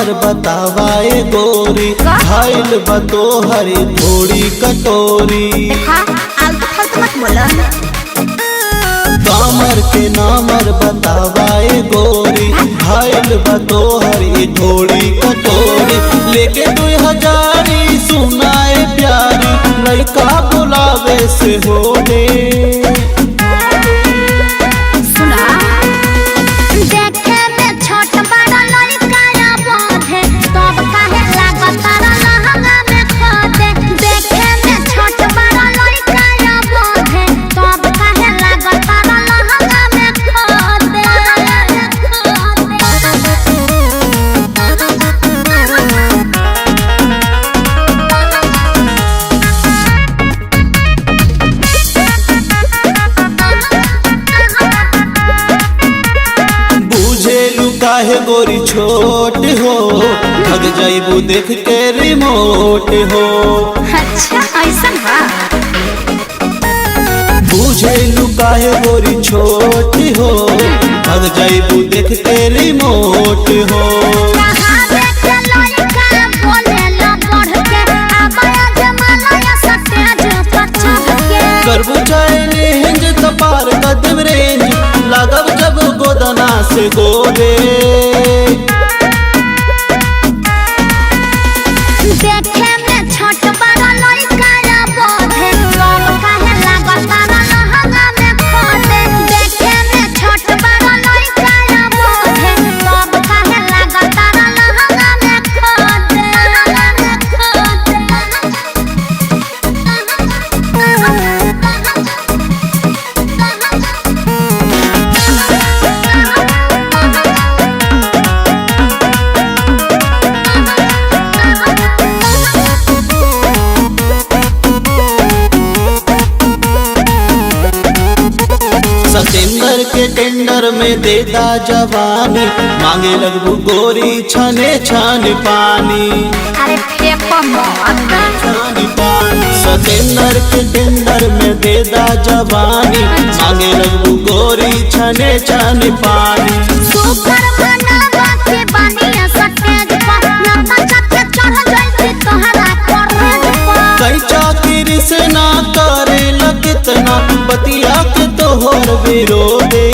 Number बतावाए गोरी, खाइल बतो हरी थोड़ी कटोरी। कमर के नंबर बतावाए गोरी, खाइल बतो हरी थोड़ी कटोरी। लेके 2000 सुनाए प्यारी, लड़का बुलावे से हो दे। काहे गोरी छोट हो, भग जाइबू देख के रिमोट हो। अच्छा ऐसा बा। बुझेलू काहे गोरी छोट हो, भग जाइबू देख के रिमोट हो। करबू चैलेंज तो पार कदम रेंज, लागब जब गोदना से गोदे। देखे में छोट बड़ा लड़का बोधे, सब काहे लागत तारा लहंगा में खोदे। देखे में छोट बड़ा लड़का बोधे, सब काहे लागत तारा लहंगा में खोदे। सतेंद्र के टेंडर में देदा जवानी, मांगे लगबू गोरी छने छन पानी। अरे फेंको मत। छानी पानी। सतेंद्र के टेंडर में देदा जवानी, मांगे लगबू गोरी छने छन पानी। सुपर बनावा के बानिया सटेज पर, लम्बा चक्के चढ़ जाई तोहरा करेज पर। कई चाकिरी से ना करे कितना, बतिया के तोहर विरोधे।